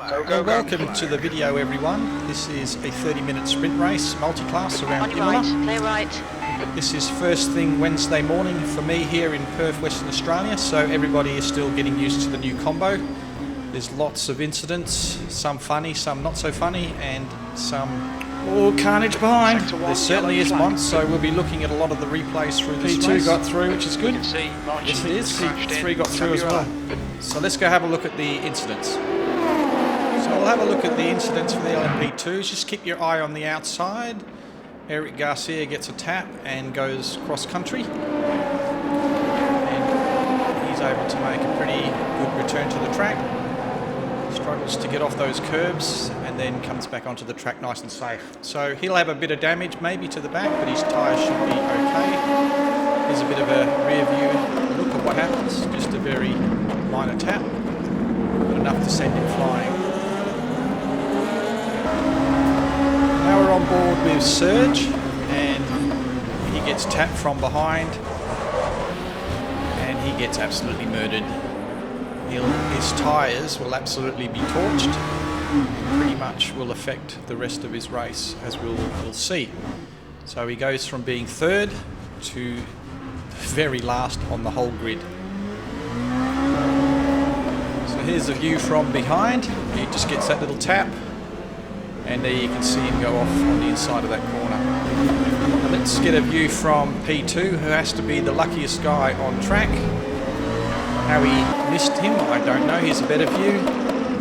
Well, welcome to the video, everyone. This is a 30-minute sprint race, multi-class around Imola. Clear right. This is first thing Wednesday morning for me here in Perth, Western Australia, so everybody is still getting used to the new combo. There's lots of incidents, some funny, some not so funny, and some carnage behind. There certainly is one, so we'll be looking at a lot of the replays through this race. P2 got through, which is good. Yes, it is. P3 got through as well. So let's go have a look at the incidents. So we'll have a look at the incidents for the LMP2s. Just keep your eye on the outside. Eric Garcia gets a tap and goes cross-country. And he's able to make a pretty good return to the track. Struggles to get off those curbs and then comes back onto the track nice and safe. So he'll have a bit of damage maybe to the back, but his tyres should be okay. Here's a bit of a rear view look at what happens. Just a very minor tap, but enough to send him flying. Now we're on board with Serge, and he gets tapped from behind, and he gets absolutely murdered. His tyres will absolutely be torched, pretty much will affect the rest of his race, as we'll see. So he goes from being third to very last on the whole grid. So here's a view from behind. He just gets that little tap, and there you can see him go off on the inside of that corner. Now let's get a view from P2, who has to be the luckiest guy on track. How he missed him, I don't know. Here's a better view,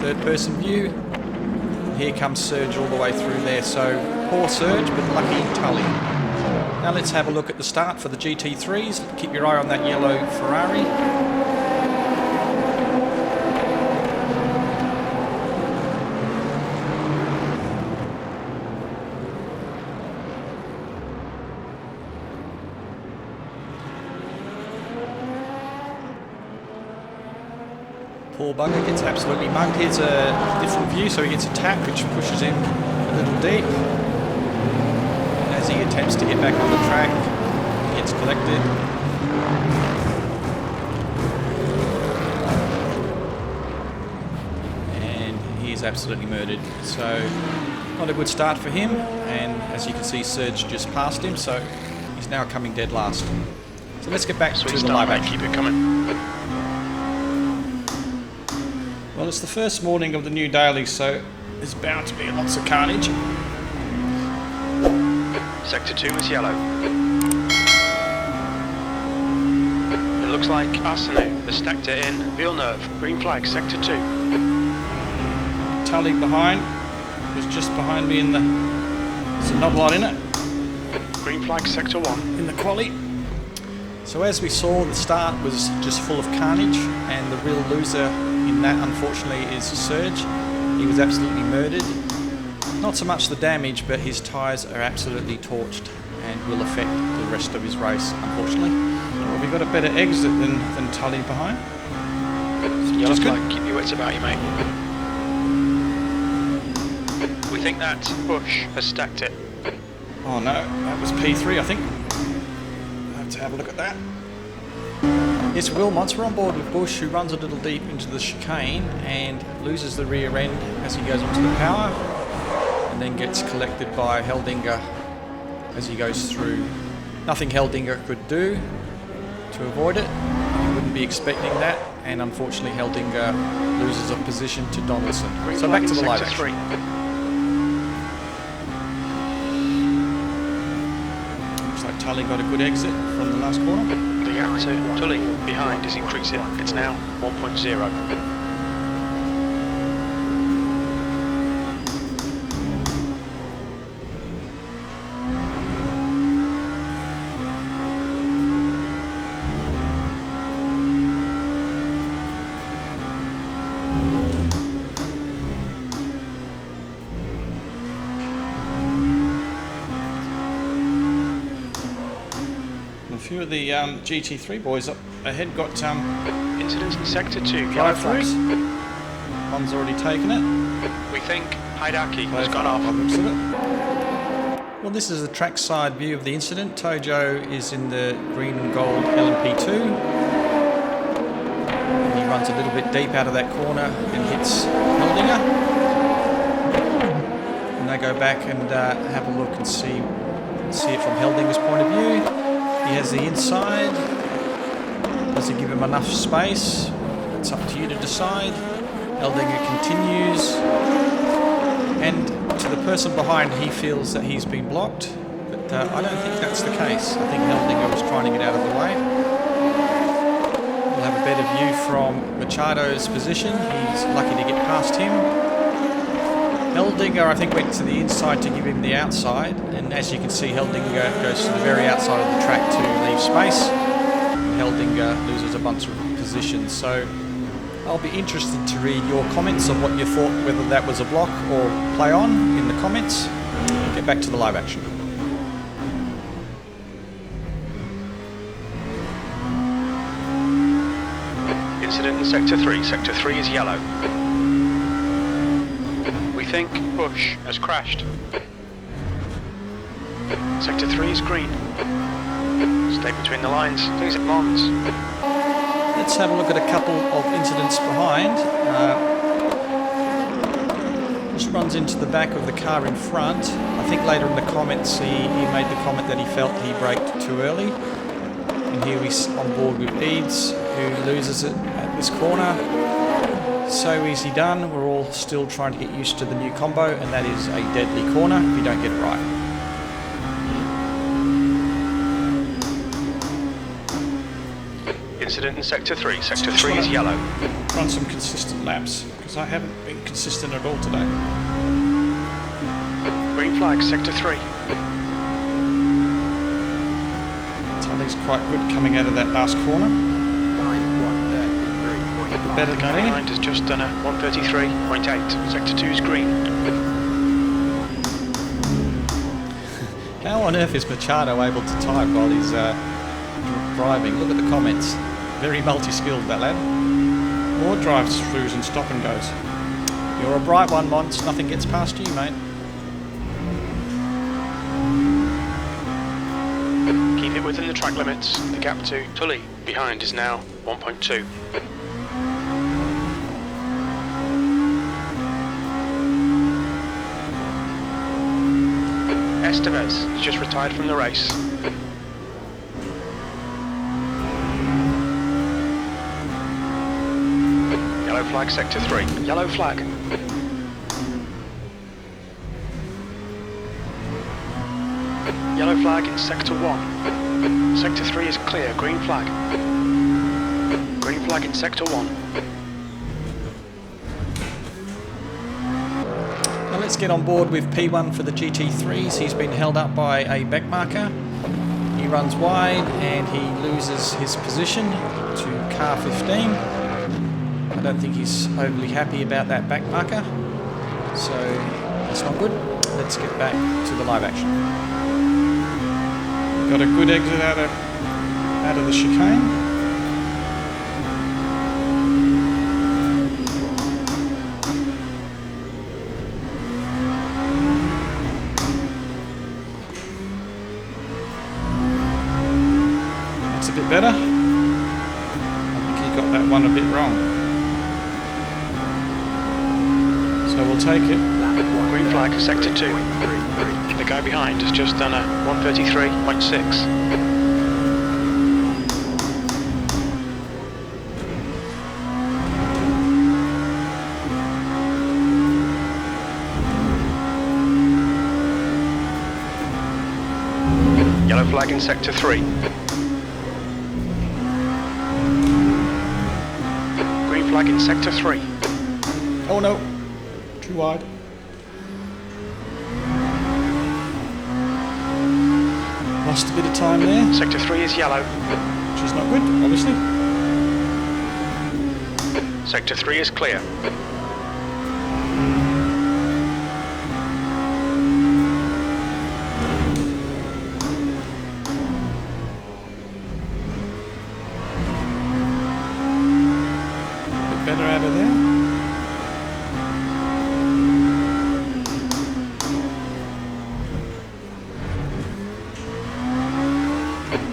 third person view. Here comes Serge all the way through there, so poor Serge, but lucky Tully. Now let's have a look at the start for the GT3s. Keep your eye on that yellow Ferrari. Poor bugger gets absolutely mugged. Here's a different view, so he gets a tap which pushes him a little deep. And as he attempts to get back on the track, he gets collected. And he is absolutely murdered. So not a good start for him, and as you can see, Serge just passed him, so he's now coming dead last. So let's get back to the live action. Keep it coming. Well, it's the first morning of the new daily, so there's bound to be lots of carnage. Sector 2 is yellow. It looks like Arsenault has stacked it in. Villeneuve, green flag, sector 2. Tully behind, was just behind me in the... There's not a lot in it. Green flag, sector 1. In the quali. So as we saw, the start was just full of carnage, and the real loser in that, unfortunately, is Serge. He was absolutely murdered. Not so much the damage, but his tyres are absolutely torched and will affect the rest of his race, unfortunately. Well, we've got a better exit than Tully behind. Yellow flag, keep your wits about you, mate. We think that Bush has stacked it. Oh no, that was P3, I think. I'll have to have a look at that. Yes, Wilmots, we're on board with Bush, who runs a little deep into the chicane and loses the rear end as he goes onto the power, and then gets collected by Heldinger as he goes through. Nothing Heldinger could do to avoid it. You wouldn't be expecting that, and unfortunately Heldinger loses a position to Donaldson. So back to the live action. Looks like Tully got a good exit from the last corner. The gap to Tully behind is increasing. It's now 1.0. A few of the GT3 boys up ahead got Incidents in sector 2, yellow flag. One's already taken it. We think Haidaki has gone off. Well, this is the trackside view of the incident. Tojo is in the green and gold LMP2. And he runs a little bit deep out of that corner and hits Heldinger. And they go back and have a look and see it from Heldinger's point of view. He has the inside. Does he give him enough space? It's up to you to decide. Heldinger continues. And to the person behind, he feels that he's been blocked. But I don't think that's the case. I think Heldinger was trying to get out of the way. We'll have a better view from Machado's position. He's lucky to get past him. Heldinger, I think, went to the inside to give him the outside. And as you can see, Heldinger goes to the very outside of the track to leave space. Heldinger loses a bunch of positions. So I'll be interested to read your comments of what you thought, whether that was a block or play on in the comments. Get back to the live action. Incident in Sector 3. Sector 3 is yellow. We think Bush has crashed. Sector 3 is green. Stay between the lines, please, at Mons. Let's have a look at a couple of incidents behind. Just runs into the back of the car in front. I think later in the comments he made the comment that he felt he braked too early. And here he's on board with Eads, who loses it at this corner. So easy done. We're all still trying to get used to the new combo, and that is a deadly corner if you don't get it right. Incident in Sector 3. Sector 3 is yellow. Run some consistent laps, because I haven't been consistent at all today. Green flag, Sector 3. Tully's quite good coming out of that last corner. Better The than guy me. behind has just done a 133.8. Sector 2 is green. How on earth is Machado able to type while he's driving? Look at the comments. Very multi-skilled, that lad. More drive-throughs and stop and goes. You're a bright one, Mons. Nothing gets past you, mate. Keep it within the track limits. The gap to Tully behind is now 1.2. Estevez has just retired from the race. Yellow flag, Sector 3. Yellow flag. Yellow flag in Sector 1. Sector 3 is clear. Green flag. Green flag in Sector 1. Now let's get on board with P1 for the GT3s. He's been held up by a backmarker. He runs wide and he loses his position to car 15. I don't think he's overly happy about that backmarker. So that's not good. Let's get back to the live action. Got a good exit out of the chicane. That's a bit better. I think he got that one a bit wrong. So we'll take it. Green flag, Sector 2. The guy behind has just done a 133.6. Yellow flag in Sector 3. Green flag in Sector 3. Oh no, too wide. Lost a bit of time there, Sector 3 is yellow. which is not good, obviously. Sector 3 is clear. Bit better out of there.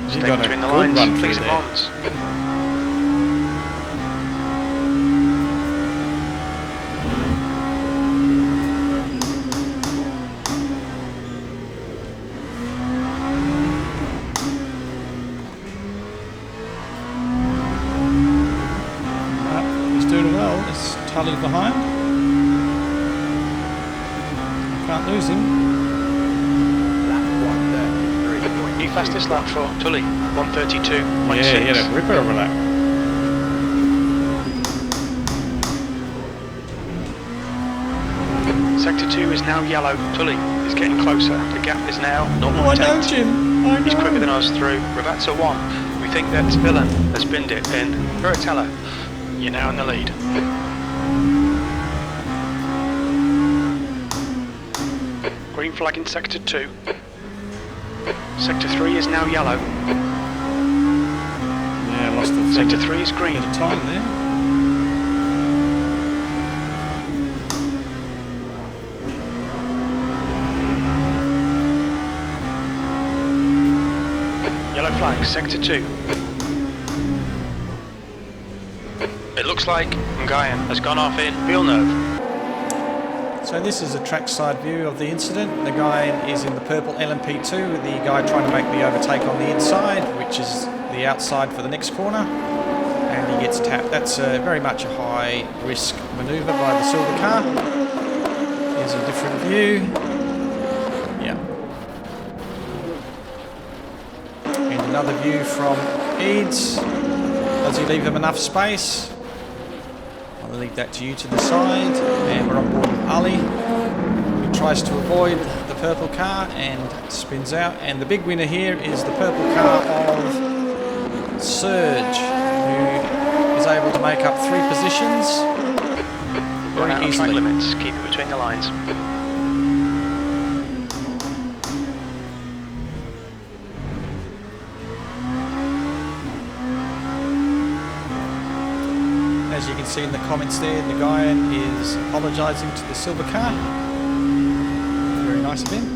Stay between the lines, please, at Mons. doing well. It's Tully behind. Can't lose him. New fastest lap for Tully, 132.6. Yeah, he had a ripper of a lap. Sector 2 is now yellow. Tully is getting closer. The gap is now 0.8. Oh, I know, Jim. I know. He's quicker than us through Ravazza 1. We think that Villain has binned it in Buratella. You're now in the lead. Green flag in Sector 2. Sector 3 is now yellow. Yeah, lost the Sector 3 is green. bit of time there. Yellow flag, Sector 2. It looks like Ngayan has gone off in Villeneuve. So this is a trackside view of the incident. The guy is in the purple LMP2, the guy trying to make the overtake on the inside, which is the outside for the next corner, and he gets tapped. That's very much a high risk manoeuvre by the silver car. Here's a different view. Yeah. And another view from Eads. Does he leave him enough space? I'll leave that to you to decide. And we're on board with Ali, who tries to avoid the purple car and spins out. And the big winner here is the purple car of Surge, who is able to make up 3 positions very easily. Limits. Keep it between the lines. As you can see in the comments there, the guy is apologising to the silver car. Very nice of him.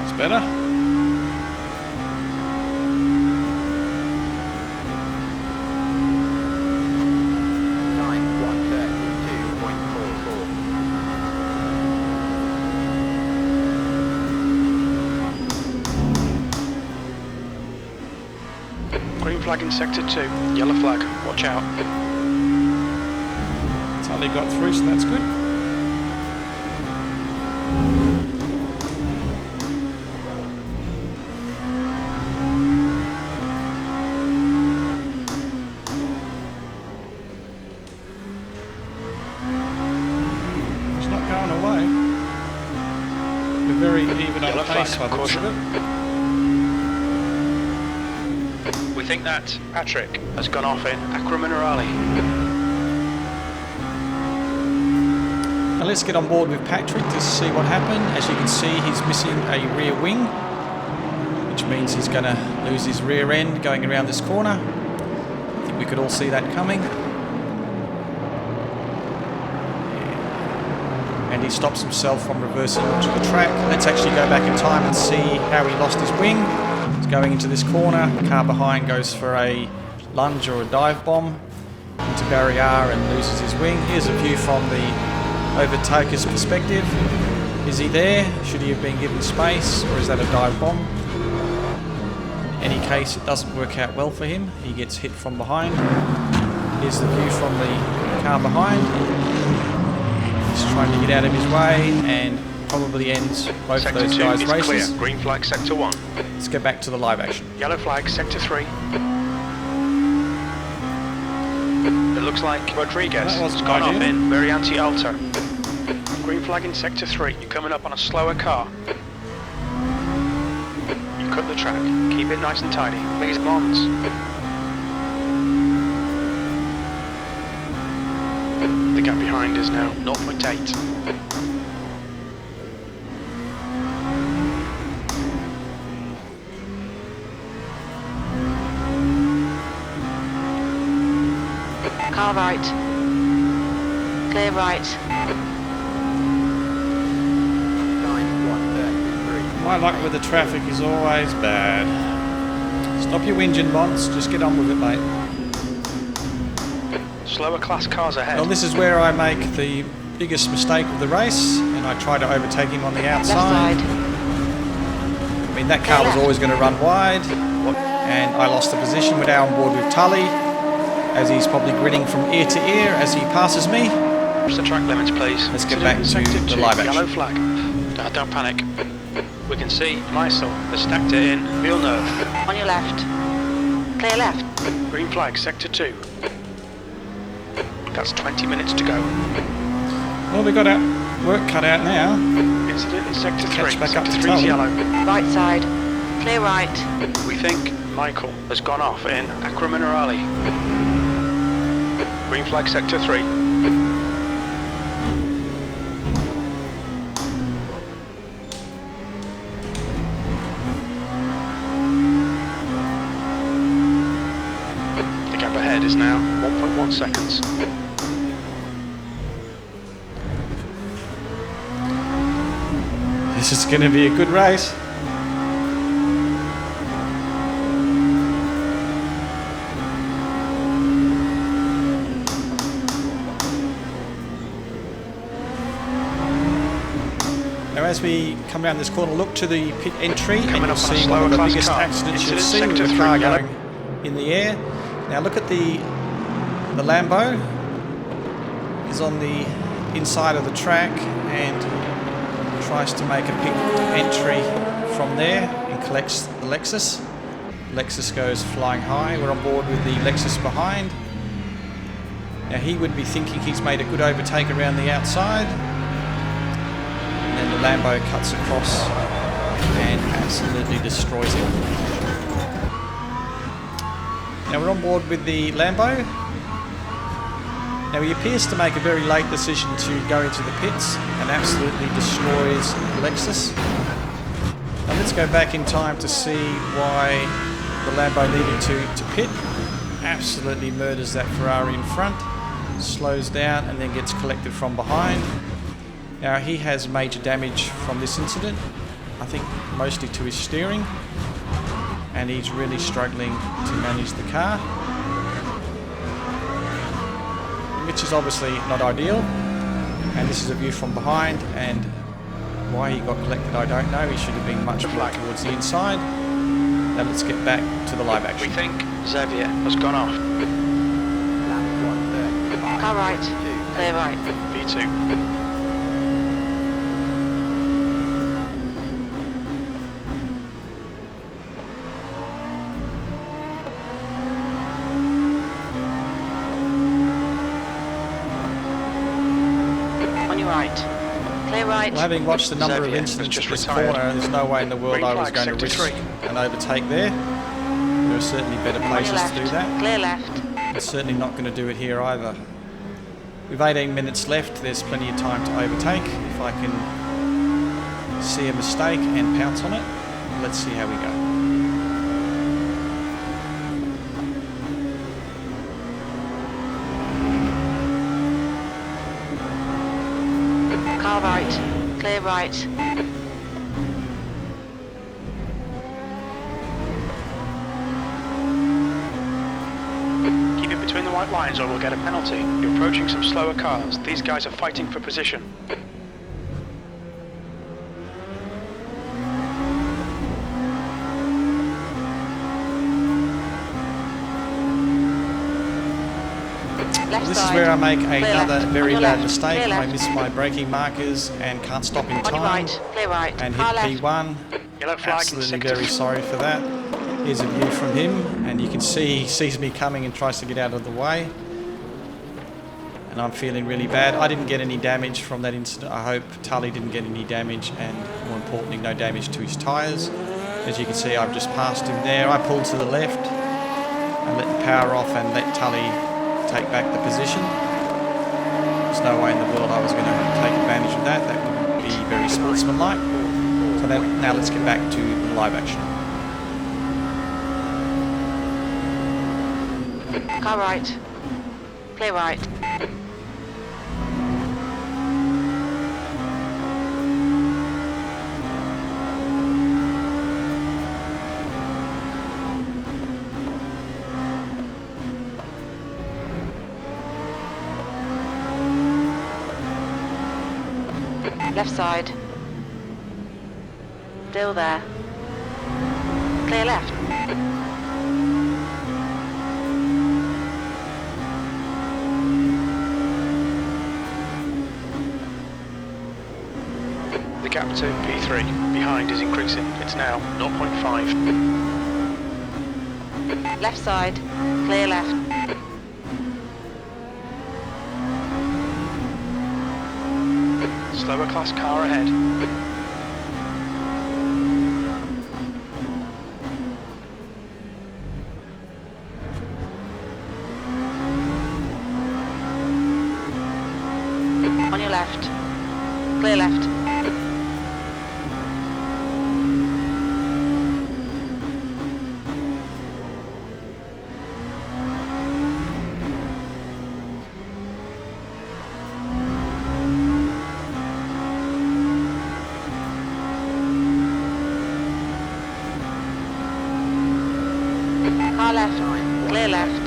It's better. Green flag in Sector 2. Yellow flag. Watch out. Tully got through, so that's good. It's not going away. We're very even Yellow on pace flag. by the looks of Caution. it. We think that Patrick has gone off in Acqua Minerale. Now let's get on board with Patrick to see what happened. As you can see, he's missing a rear wing, which means he's going to lose his rear end going around this corner. I think we could all see that coming. And he stops himself from reversing onto the track. Let's actually go back in time and see how he lost his wing. He's going into this corner. The car behind goes for a lunge or a dive bomb into barrier and loses his wing. Here's a view from the overtaker's perspective. Is he there? Should he have been given space, or is that a dive bomb? In any case, it doesn't work out well for him. He gets hit from behind. Here's the view from the car behind. He's trying to get out of his way and probably ends both of those guys' races. Clear. Green flag Sector 1. Let's get back to the live action. Yellow flag Sector 3. It looks like Rodriguez That has wasn't gone off ideal. in Variante Alta. Green flag in Sector 3. You're coming up on a slower car. You cut the track. Keep it nice and tidy. Please, Mons. The gap behind is now 0.8. Car right. Clear right. My luck with the traffic is always bad. Stop your whinging, Mons. Just get on with it, mate. Slower class cars ahead. Well, this is where I make the biggest mistake of the race, and I try to overtake him on the Left outside. side. mean, that car was always going to run wide, and I lost the position. We're now on board with Tully, as he's probably grinning from ear to ear as he passes me. What's the track limits, please? Let's get back to the live Yellow action. flag. Don't panic. We can see Mysel has stacked it in Villeneuve. On your left. Clear left. Green flag, sector 2. That's 20 minutes to go. Well, we've got our work cut out now. Incident in sector 3. Catch back up Sector to 3 is Tully. yellow. Right side. Clear right. We think Michael has gone off in Acqua Minerale. Green flag, sector 3. The gap ahead is now 1.1 seconds. This is going to be a good race. Now as we come around this corner, look to the pit entry and Coming you'll up on a see one of the slower class biggest car. accidents you'll Incident see with sector the car 3, yellow. going in the air. Now look at the Lambo is on the inside of the track and tries to make a pit entry from there and collects the Lexus. Lexus goes flying high. We're on board with the Lexus behind. Now he would be thinking he's made a good overtake around the outside. And then the Lambo cuts across and absolutely destroys him. Now we're on board with the Lambo. Now he appears to make a very late decision to go into the pits and absolutely destroys Lexus. Now let's go back in time to see why the Lambo needed to pit. Absolutely murders that Ferrari in front, slows down and then gets collected from behind. Now he has major damage from this incident, I think mostly to his steering, and he's really struggling to manage the car, which is obviously not ideal. And this is a view from behind, and why he got collected I don't know. He should have been much more towards the inside. Now let's get back to the live action. We think Xavier has gone off. Car right. Clear right. V2. On your right. Clear right. Well, having watched the number of Xavier has incidents just at this retired. corner, there's no way in the world Green I was flag, going to sector risk 3. an overtake there. There are certainly better On your places left. to do that. Clear left. It's certainly not going to do it here either. With 18 minutes left, there's plenty of time to overtake. If I can see a mistake and pounce on it, let's see how we go. Car right. Clear right. Keep it between the white lines or we'll get a penalty. You're approaching some slower cars. These guys are fighting for position. Left This side. is where I make Clear another left. very On your bad left. mistake. Clear I left. miss my braking markers and can't stop in On your time right. Clear right. and Car hit left. P1. Yellow flag in Absolutely sector very 4. sorry for that. Here's a view from him, and you can see he sees me coming and tries to get out of the way. And I'm feeling really bad. I didn't get any damage from that incident. I hope Tully didn't get any damage, and more importantly, no damage to his tyres. As you can see, I've just passed him there. I pulled to the left and let the power off and let Tully take back the position. There's no way in the world I was going to take advantage of that. That would be very sportsmanlike. So now let's get back to the live action. Car right. Clear right. Left side. Still there. Clear left. The gap to P3 behind is increasing. It's now 0.5. Left side. Clear left. Slower class car ahead. On your left. Clear left. Car left. Clear left.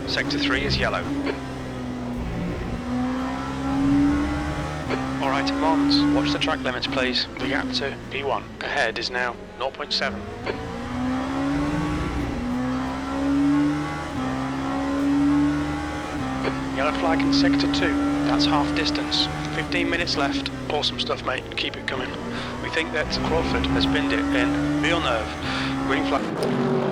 Sector 3 is yellow. Alright, Mons, watch the track limits please. The gap to P1 ahead is now 0.7. Yellow flag in Sector 2, that's half distance. 15 minutes left. Awesome stuff mate, keep it coming. We think that Crawford has binned it in Villeneuve. Green flag.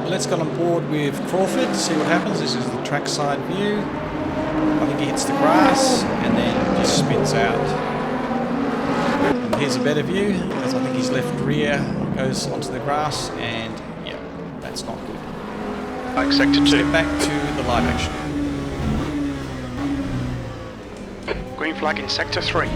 Let's get on board with Crawford, see what happens. This is the trackside view. I think he hits the grass and then just spins out. And here's a better view, as I think his left rear goes onto the grass, and yeah, that's not good. Like Sector 2. Step back to the live action. Green flag in Sector 3.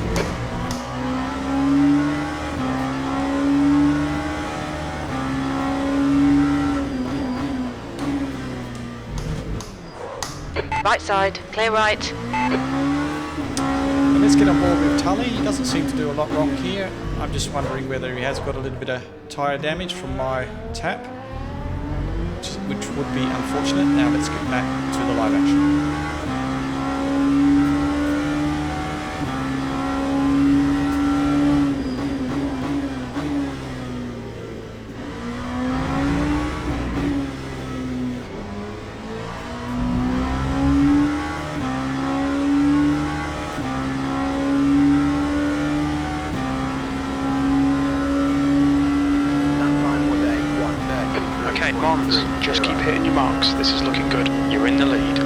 Right side. Clear right. And let's get on board with Tully. He doesn't seem to do a lot wrong here. I'm just wondering whether he has got a little bit of tyre damage from my tap, which would be unfortunate. Now let's get back to the live action. Okay, Mons, just keep hitting your marks. This is looking good. You're in the lead.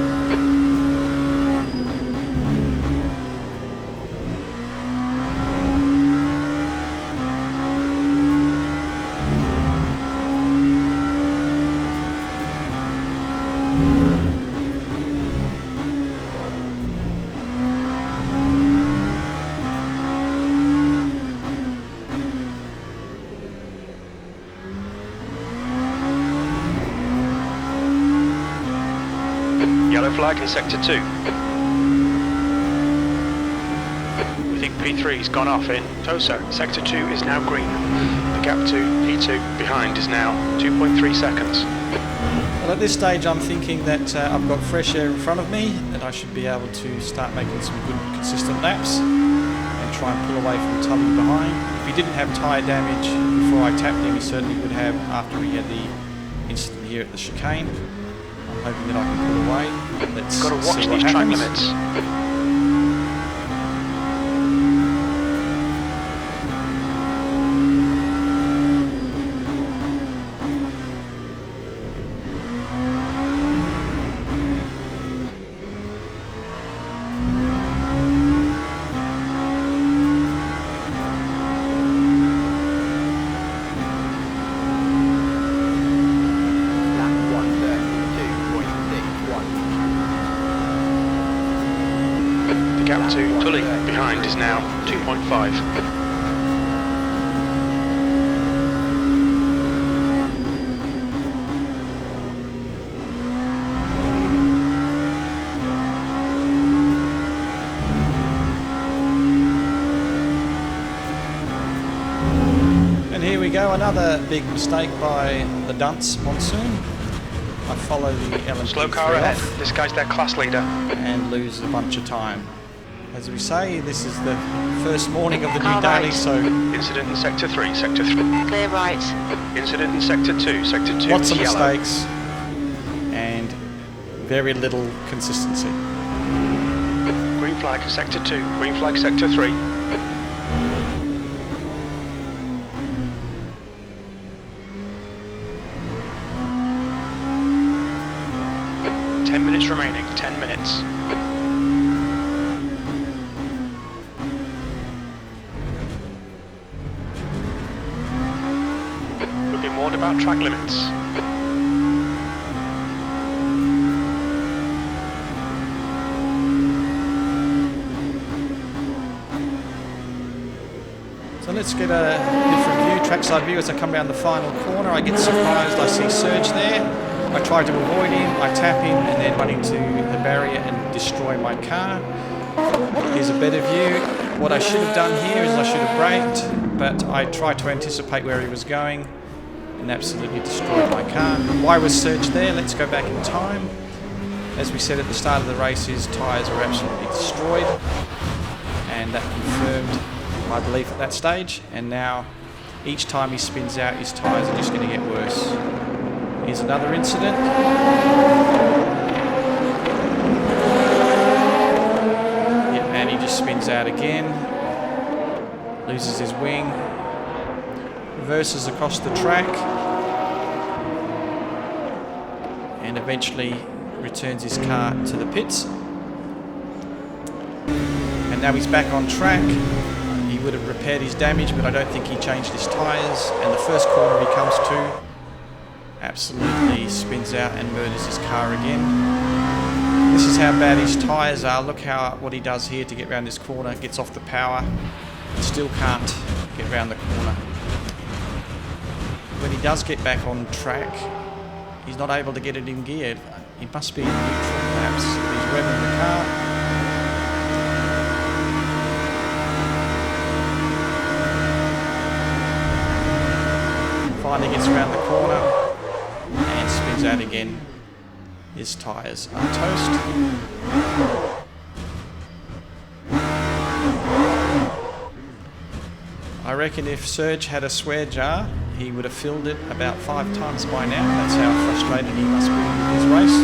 Yellow flag in Sector 2. We think P3's gone off in Tosa. Sector 2 is now green. The gap to P2 behind is now 2.3 seconds. Well, at this stage I'm thinking that I've got fresh air in front of me, that I should be able to start making some good consistent laps and try and pull away from Tully behind. If he didn't have tyre damage before I tapped him, he certainly would have after he had the incident here at the chicane. I'm hoping that I can pull away. Let's Got to watch see what these track happens. limits. The gap to Tully behind is now 2.5. go, another big mistake by the dunce Monsoon. I follow the LMP3 Slow car ahead. off This guy's their class leader. and lose a bunch of time. As we say, this is the first morning of the Car new daily, right. so Incident in Sector 3, Sector 3. Clear right. Incident in Sector 2, Sector 2 lots is of yellow. mistakes and very little consistency. Green flag, Sector 2, green flag, Sector 3. Minutes remaining, 10 minutes. We've been warned about track limits. So let's get a different view, trackside view as I come down the final corner. I get surprised, I see Serge there. I try to avoid him, I tap him and then run into the barrier and destroy my car. Here's a better view. What I should have done here is I should have braked, but I tried to anticipate where he was going and absolutely destroyed my car. Why was Serge there? Let's go back in time. As we said at the start of the race, his tyres were absolutely destroyed, and that confirmed my belief at that stage. And now each time he spins out, his tyres are just going to get worse. Here's another incident. Yep, and he just spins out again. Loses his wing. Reverses across the track. And eventually returns his car to the pits. And now he's back on track. He would have repaired his damage, but I don't think he changed his tyres. And the first corner he comes to, absolutely spins out and murders his car again. This is how bad his tyres are. Look what he does here to get around this corner. Gets off the power, still can't get around the corner. When he does get back on track, he's not able to get it in gear. He must be in neutral perhaps. He's revving the car. Finally gets around the corner and spins out again. His tyres are toast. I reckon if Serge had a swear jar, he would have filled it about 5 times by now. That's how frustrated he must be with his race.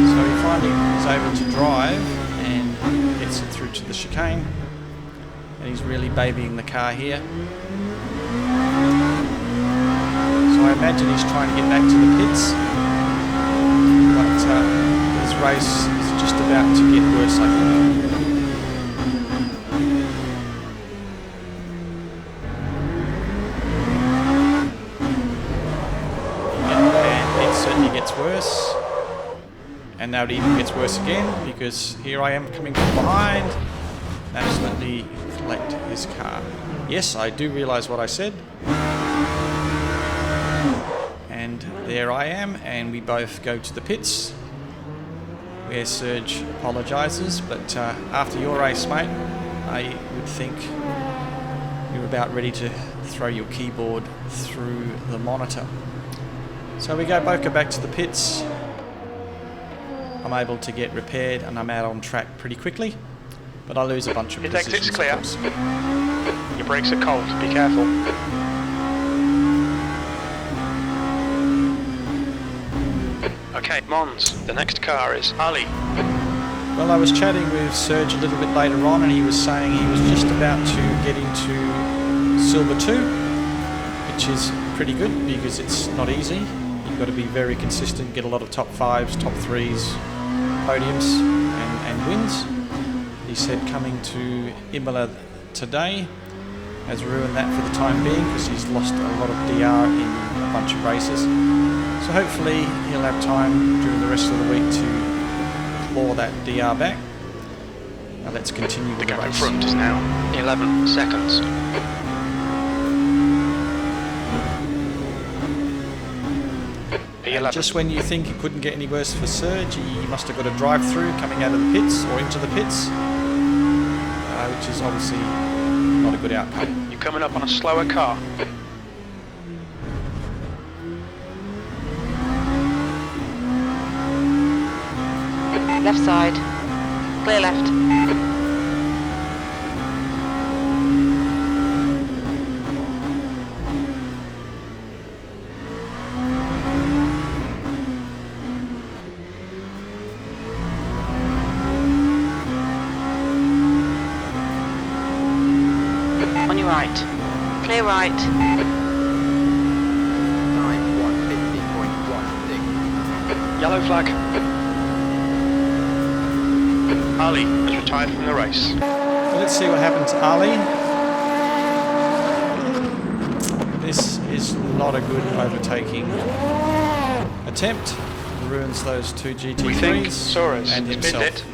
So he finally is able to drive and gets it through to the chicane. And he's really babying the car here. I imagine he's trying to get back to the pits, but his race is just about to get worse, I think. And it certainly gets worse, and now it even gets worse again, because here I am coming from behind and absolutely collect his car. Yes, I do realise what I said. And there I am, and we both go to the pits, where Serge apologises, but after your race, mate, I would think you're about ready to throw your keyboard through the monitor. So we both go back to the pits. I'm able to get repaired, and I'm out on track pretty quickly, but I lose a bunch of Your positions. exit's clear. Your brakes are cold, be careful. Okay, Mons, the next car is Ali. Well, I was chatting with Serge a little bit later on, and he was saying he was just about to get into Silver 2, which is pretty good because it's not easy. You've got to be very consistent, get a lot of top 5s, top 3s, podiums and wins. He said coming to Imola today has ruined that for the time being because he's lost a lot of DR in a bunch of races. So hopefully he'll have time during the rest of the week to claw that DR back. Now let's continue with the gap in race. front is now 11 seconds. And just when you think it couldn't get any worse for Serge, he must have got a drive-through coming out of the pits or into the pits, which is obviously not a good outcome. You coming up on a slower car. Left side. Clear left. On your right. Clear right. 9150.16. Yellow flag. Ali has retired from the race. Well, let's see what happened to Ali. This is not a good overtaking attempt. Ruins those two GT3s We think Soares and has binned himself. it.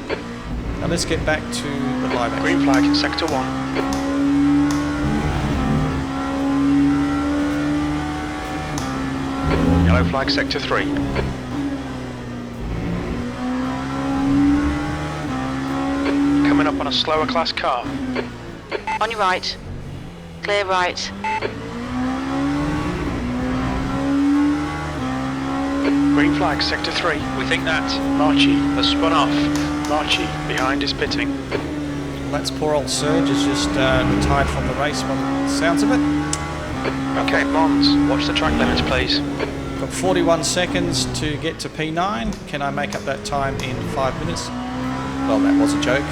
Now let's get back to the live action. Green flag, sector 1. Yellow flag, sector 3. Coming up on a slower class car. On your right. Clear right. Green flag, sector 3. We think that Marchi has spun off. Marchi behind is pitting. Well, that's poor old Serge has just retired from the race by the sounds of it. Okay, Mons, watch the track limits, please. Got 41 seconds to get to P9. Can I make up that time in 5 minutes? Well, that was a joke.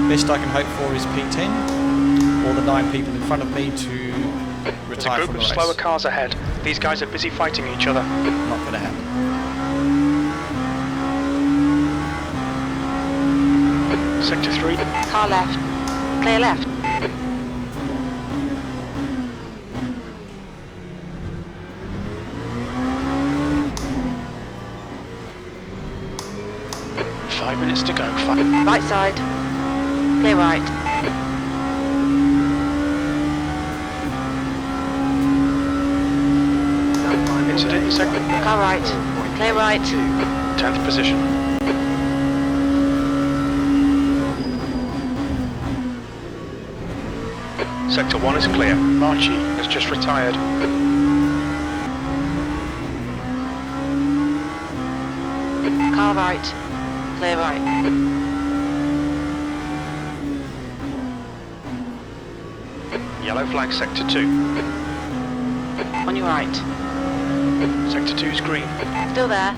Best I can hope for is P10, or the 9 people in front of me to There's a retire group from the of race. slower cars ahead. These guys are busy fighting each other. Not going to happen. Sector 3. Car left. Clear left. Five minutes to go. Right side. Clear right. Incident in sector. Car right. Clear right. 10th position. Sector 1 is clear. Marchi has just retired. Car right. Clear right. Yellow flag, sector 2. On your right. Sector 2 is green. Still there.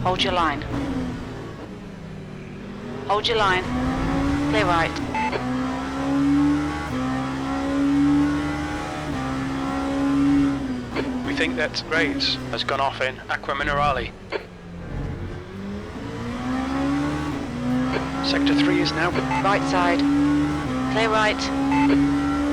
Hold your line. Hold your line. Clear right. We think that Graves has gone off in Aqua Minerale. Sector 3 is now. Right side. Clear right.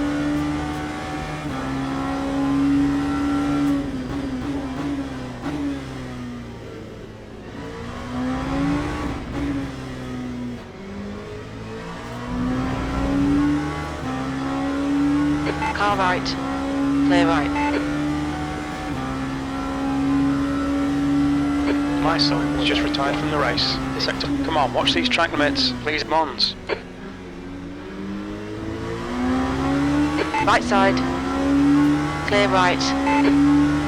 Car right. Clear right. My son has just retired from the race. Sector. Come on, watch these track limits. Please, Mons. Right side. Clear right.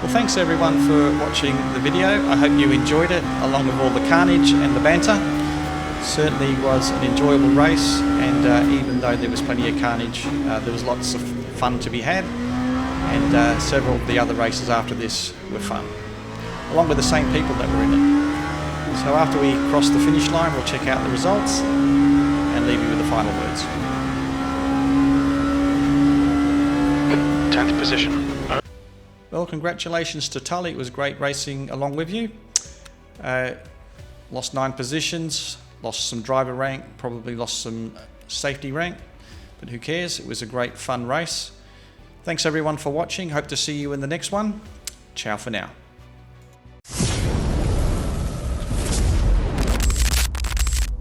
Thanks everyone for watching the video. I hope you enjoyed it, along with all the carnage and the banter. Certainly was an enjoyable race, and even though there was plenty of carnage, there was lots of fun to be had, and several of the other races after this were fun, along with the same people that were in it. So after we cross the finish line, we'll check out the results and leave you with the final words. position. Well, congratulations to Tully. It was great racing along with you. Lost 9 positions, lost some driver rank, probably lost some safety rank, but who cares? It was a great fun race. Thanks everyone for watching. Hope to see you in the next one. Ciao for now.